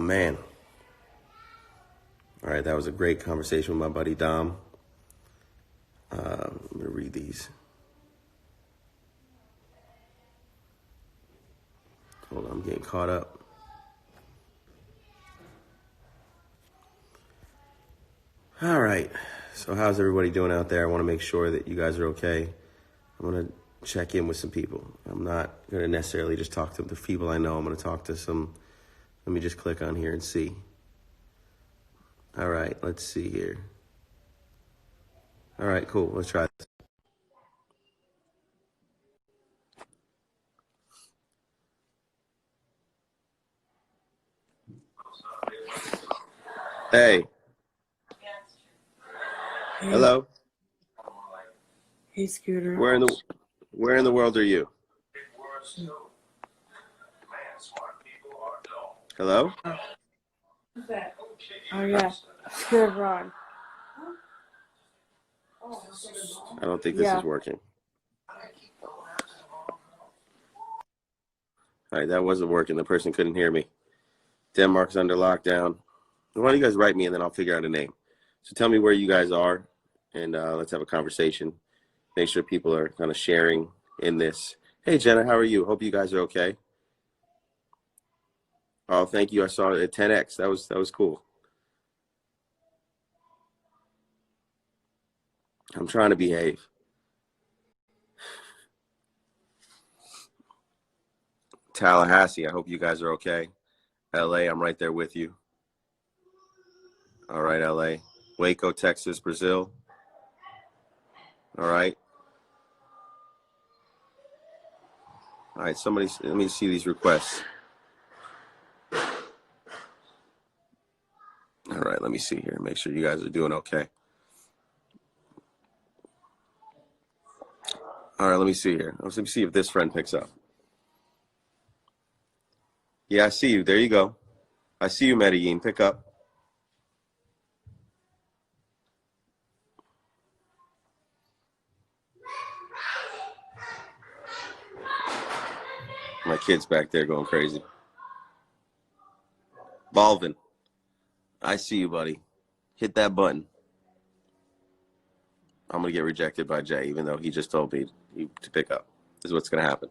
man. All right, that was a great conversation with my buddy Dom. Let me read these. Hold on, I'm getting caught up. All right, so how's everybody doing out there? I want to make sure that you guys are okay. I'm going to check in with some people. I'm not going to necessarily just talk to the feeble I know. I'm going to talk to some. Let me just click on here and see. All right, let's see here. All right, cool. Let's try this. Hey. Hey. Hello. Hey, Scooter. Where in the world are you? Hello? Oh, yeah. Scooter Braun. I don't think this is working. All right, that wasn't working. The person couldn't hear me. Denmark's under lockdown. Why don't you guys write me and then I'll figure out a name. So tell me where you guys are and let's have a conversation. Make sure people are kind of sharing in this. Hey, Jenna, how are you? Hope you guys are okay. Oh, thank you. I saw it at 10X. That was cool. I'm trying to behave. Tallahassee, I hope you guys are okay. LA, I'm right there with you. All right, LA. Waco, Texas, Brazil. All right. All right, somebody, let me see these requests. All right, let me see here. Make sure you guys are doing okay. All right, let me see here. Let me see if this friend picks up. Yeah, I see you. There you go. I see you, Medellin. Pick up. My kid's back there going crazy. Balvin, I see you, buddy. Hit that button. I'm going to get rejected by Jay, even though he just told me to pick up. This is what's going to happen.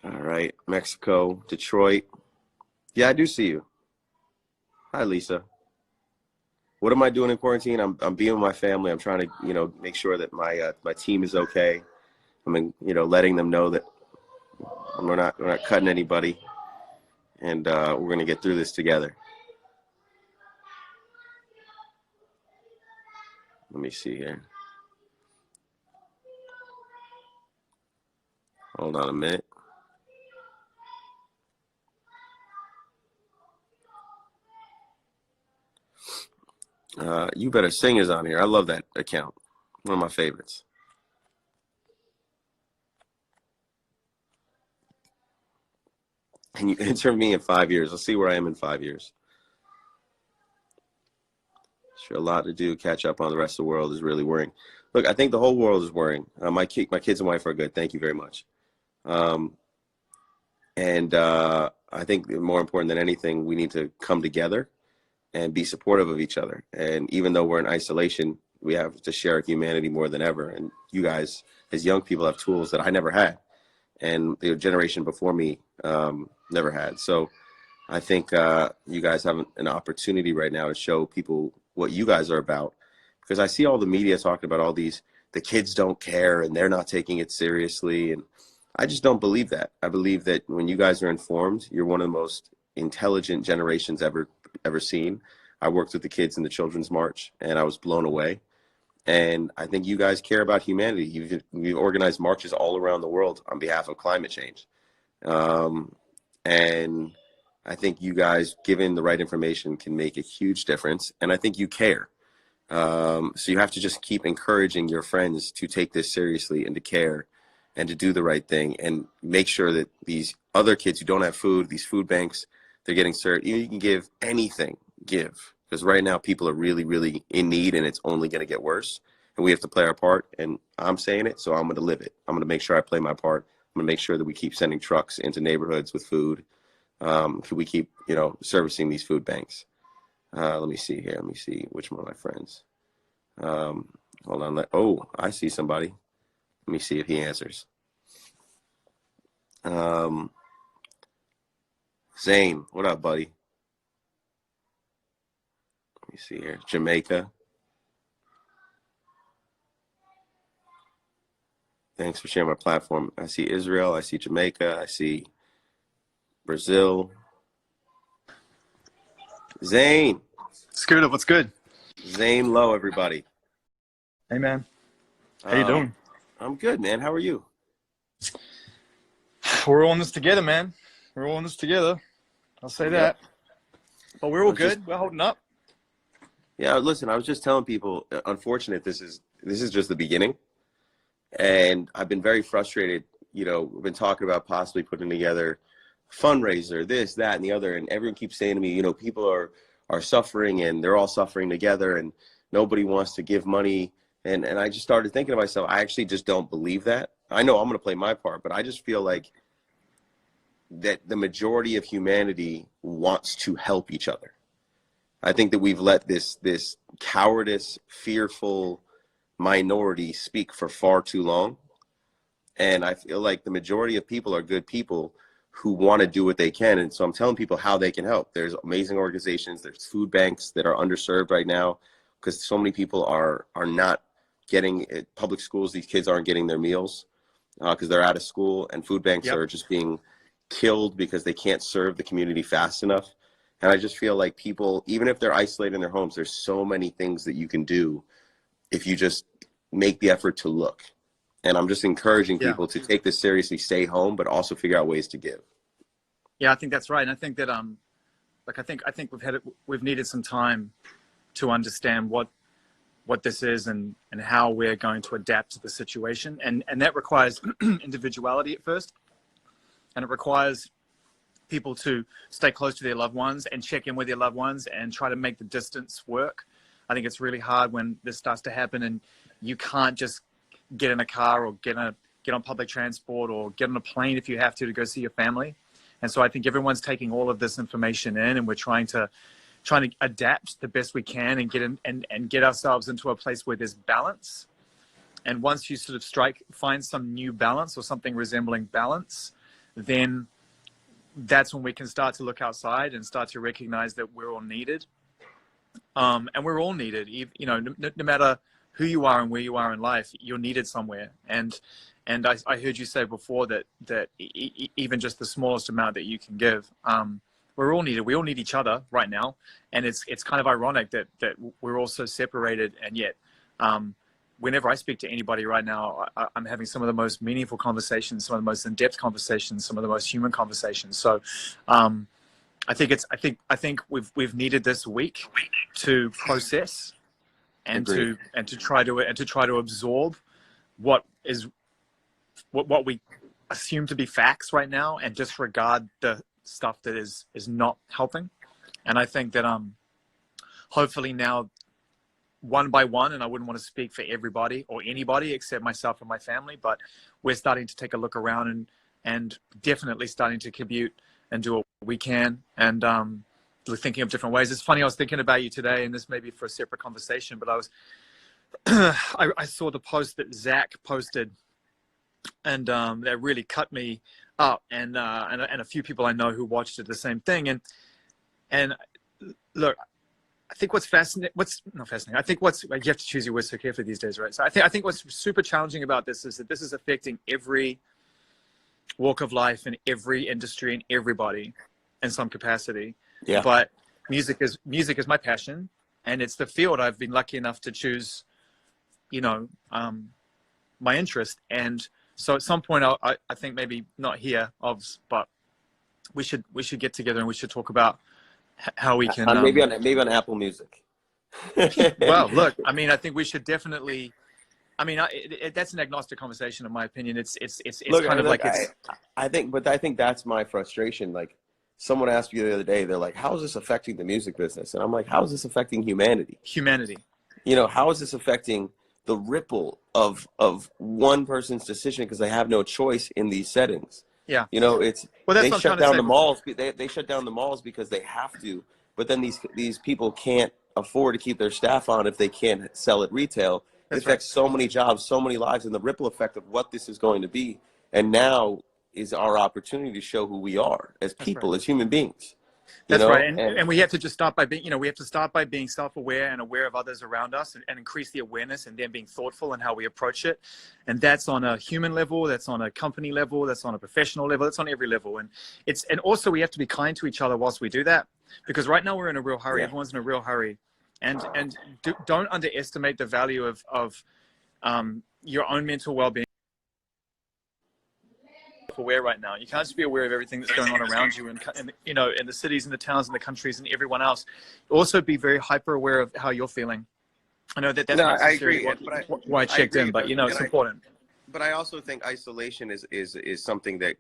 All right, Mexico, Detroit. Yeah, I do see you. Hi, Lisa. What am I doing in quarantine? I'm being with my family. I'm trying to, make sure that my team is okay. Letting them know that we're not cutting anybody, and we're going to get through this together. Let me see here. Hold on a minute. You Better Sing is on here. I love that account. One of my favorites. And you enter me in 5 years. Let's see where I am in 5 years. Sure, a lot to do. Catch up on the rest of the world is really worrying. Look, I think the whole world is worrying. My kids and wife are good. Thank you very much. I think more important than anything, we need to come together and be supportive of each other. And even though we're in isolation, we have to share humanity more than ever. And you guys, as young people, have tools that I never had, and the generation before me never had. So I think you guys have an opportunity right now to show people what you guys are about. Because I see all the media talking about all these, the kids don't care and they're not taking it seriously. And I just don't believe that. I believe that when you guys are informed, you're one of the most intelligent generations ever seen. I worked with the kids in the Children's March, and I was blown away. And I think you guys care about humanity. You've organized marches all around the world on behalf of climate change. And I think you guys, given the right information, can make a huge difference. And I think you care. So you have to just keep encouraging your friends to take this seriously and to care and to do the right thing and make sure that these other kids who don't have food, these food banks, they're getting served. You can give anything, give. Because right now people are really, really in need, and it's only going to get worse. and we have to play our part. And I'm saying it, so I'm going to live it. I'm going to make sure I play my part. I'm going to make sure that we keep sending trucks into neighborhoods with food. We keep, servicing these food banks. Let me see here. Let me see which one of my friends. Hold on. I see somebody. Let me see if he answers. Zane, what up, buddy? Let me see here. Jamaica. Thanks for sharing my platform. I see Israel. I see Jamaica. I see Brazil. Zane. Scooter, what's good? Zane Lowe, everybody. Hey, man. How you doing? I'm good, man. How are you? We're all in this together, man. We're all in this together. I'll say that. But we're all good. We're holding up. Yeah, listen, I was just telling people, unfortunate, this is just the beginning. And I've been very frustrated. We've been talking about possibly putting together a fundraiser, this, that, and the other. And everyone keeps saying to me, people are suffering and they're all suffering together and nobody wants to give money. And I just started thinking to myself, I actually just don't believe that. I know I'm going to play my part, but I just feel like that the majority of humanity wants to help each other. I think that we've let this cowardice, fearful minority speak for far too long. And I feel like the majority of people are good people who want to do what they can. And so I'm telling people how they can help. There's amazing organizations. There's food banks that are underserved right now because so many people are not getting public schools. These kids aren't getting their meals because they're out of school, and food banks are just being killed because they can't serve the community fast enough. And I just feel like people, even if they're isolated in their homes, there's so many things that you can do if you just make the effort to look. And I'm just encouraging people to take this seriously, stay home, but also figure out ways to give. Yeah, I think that's right. And I think that I think we've needed some time to understand what this is and how we're going to adapt to the situation. And that requires individuality at first. And it requires people to stay close to their loved ones and check in with their loved ones and try to make the distance work. I think it's really hard when this starts to happen and you can't just get in a car or get on public transport or get on a plane if you have to go see your family. And so I think everyone's taking all of this information in, and we're trying to adapt the best we can and get ourselves into a place where there's balance. And once you sort of find some new balance or something resembling balance, then that's when we can start to look outside and start to recognize that we're all needed. And we're all needed, no matter who you are and where you are in life, you're needed somewhere. And I heard you say before that even just the smallest amount that you can give, we're all needed. We all need each other right now. And it's kind of ironic that we're all so separated. And yet, whenever I speak to anybody right now, I'm having some of the most meaningful conversations, some of the most in-depth conversations, some of the most human conversations. So, I think we've needed this week to process and Agreed. to try to absorb what we assume to be facts right now and disregard the stuff that is not helping. And I think that hopefully now, one by one, and I wouldn't want to speak for everybody or anybody except myself and my family, but we're starting to take a look around and definitely starting to contribute and do what we can. And we're thinking of different ways. It's funny, I was thinking about you today, and this may be for a separate conversation, but I saw the post that Zach posted, and that really cut me up, and a few people I know who watched it the same thing. And look, I think what's fascinating, I think you have to choose your words so carefully these days, right? So I think what's super challenging about this is that this is affecting every walk of life and every industry and everybody in some capacity. Yeah. But music is my passion, and it's the field I've been lucky enough to choose, my interest. And so at some point I think maybe not here, but we should get together and we should talk about how we can maybe on Apple Music. Well, look, I mean, I think we should definitely. I mean, that's an agnostic conversation, in my opinion. It's look, kind of like it's. I think that's my frustration. Like, someone asked me the other day, they're like, "How is this affecting the music business?" And I'm like, "How is this affecting humanity? Humanity. How is this affecting the ripple of one person's decision because they have no choice in these settings. Yeah. You know, it's Well, that's they what I'm shut trying to down say the before. malls. They shut down the malls because they have to. But then these people can't afford to keep their staff on if they can't sell at retail. It That's right. affects so many jobs, so many lives, and the ripple effect of what this is going to be. And now is our opportunity to show who we are as That's people, right. as human beings. You That's know, right. And we have to just start by being, we have to start by being self-aware and aware of others around us, and increase the awareness, and then being thoughtful in how we approach it. And that's on a human level, that's on a company level, that's on a professional level, that's on every level. And also we have to be kind to each other whilst we do that, because right now we're in a real hurry. Yeah. Everyone's in a real hurry. And don't underestimate the value of your own mental well-being. Aware right now. You can't just be aware of everything that's going on around you, and in the cities and the towns and the countries and everyone else. Also be very hyper aware of how you're feeling. I know that's No, not I necessarily agree, why I checked in, but it's important. But I also think isolation is something that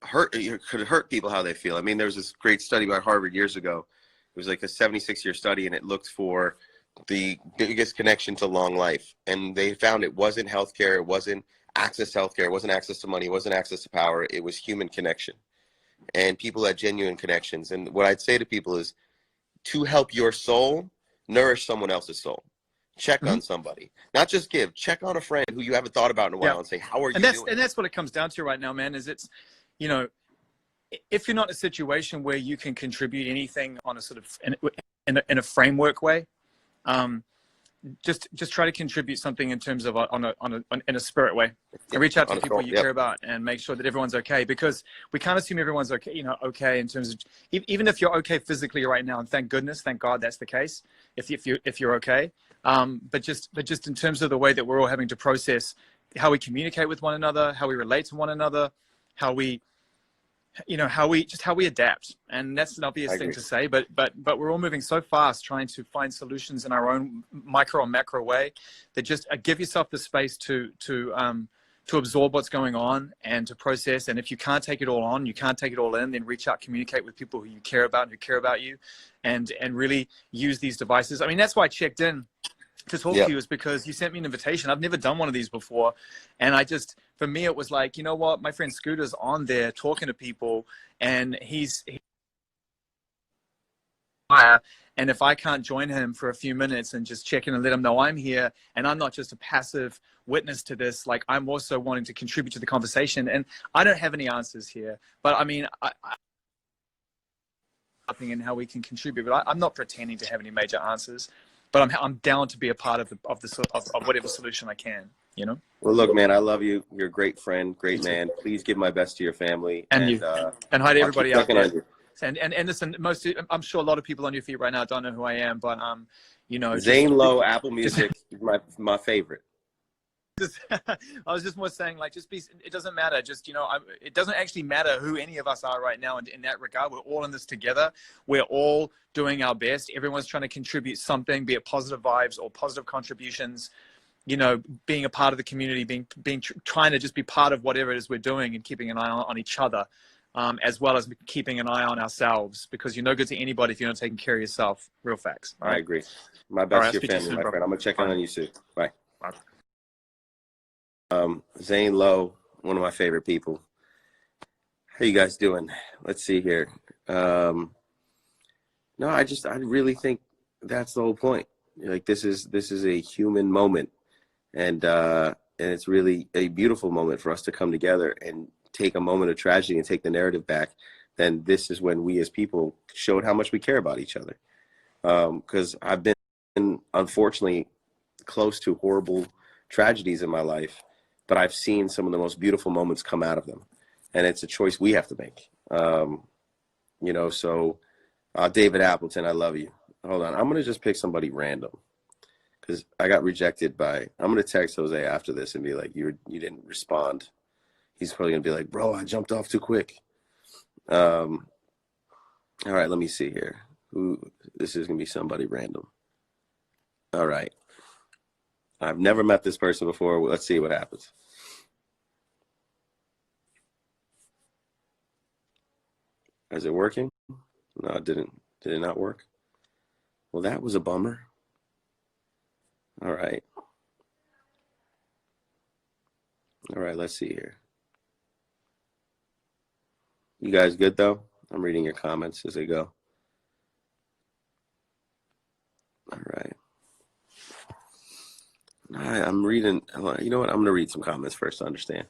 could hurt people how they feel. I mean, there was this great study by Harvard years ago. It was like a 76-year study, and it looked for the biggest connection to long life. And they found it wasn't healthcare, it wasn't access to healthcare, it wasn't access to money, it wasn't access to power, it was human connection. And people had genuine connections. And what I'd say to people is, to help your soul, nourish someone else's soul. Check on somebody. Not just give. Check on a friend who you haven't thought about in a while and say, how are you doing? And that's what it comes down to right now, man, is it's, if you're not in a situation where you can contribute anything on a sort of, in a framework way, just try to contribute something in terms of in a spirit way, and reach out to people you care about, and make sure that everyone's okay, because we can't assume everyone's okay, okay in terms of, even if you're okay physically right now, and thank God that's the case, if you're okay, but just in terms of the way that we're all having to process how we communicate with one another, how we relate to one another, how we adapt. And that's an obvious thing to say, but we're all moving so fast trying to find solutions in our own micro and macro way, that just give yourself the space to absorb what's going on and to process. And if you can't take it all on, you can't take it all in, then reach out, communicate with people who you care about and who care about you, and really use these devices. I mean, that's why I checked in to talk to you, is because you sent me an invitation. I've never done one of these before. And for me, it was like, you know what, my friend Scooter's on there talking to people, and and if I can't join him for a few minutes and just check in and let him know I'm here, and I'm not just a passive witness to this, like I'm also wanting to contribute to the conversation. And I don't have any answers here, but I mean, in how we can contribute, but I'm not pretending to have any major answers. But I'm down to be a part of whatever solution I can, Well, look, man, I love you. You're a great friend, great man. Please give my best to your family. And you. And hi to everybody out there. And listen, I'm sure a lot of people on your feet right now don't know who I am, but Zane Lowe, Apple Music is my favorite. I was just more saying, like, it doesn't matter. It doesn't actually matter who any of us are right now in that regard. We're all in this together. We're all doing our best. Everyone's trying to contribute something, be it positive vibes or positive contributions, being a part of the community, trying to just be part of whatever it is we're doing, and keeping an eye on each other, as well as keeping an eye on ourselves, because you're no good to anybody if you're not taking care of yourself. Real facts. I agree. My best to your family, my friend. I'm going to check in on you soon. Bye. Zane Lowe, one of my favorite people. How you guys doing? Let's see here. No, I really think that's the whole point. Like, this is a human moment, and it's really a beautiful moment for us to come together and take a moment of tragedy and take the narrative back. Then this is when we as people showed how much we care about each other. Because I've been, unfortunately, close to horrible tragedies in my life, but I've seen some of the most beautiful moments come out of them. And it's a choice we have to make. So David Appleton, I love you. Hold on. I'm going to just pick somebody random, because I got rejected I'm going to text Jose after this and be like, you didn't respond. He's probably going to be like, bro, I jumped off too quick. All right, let me see here. This is going to be somebody random. All right. I've never met this person before. Let's see what happens. Is it working? No, it didn't. Did it not work? Well, that was a bummer. All right. All right, let's see here. You guys good though? I'm reading your comments as they go. All right. All right, I'm reading. You know what? I'm going to read some comments first to understand.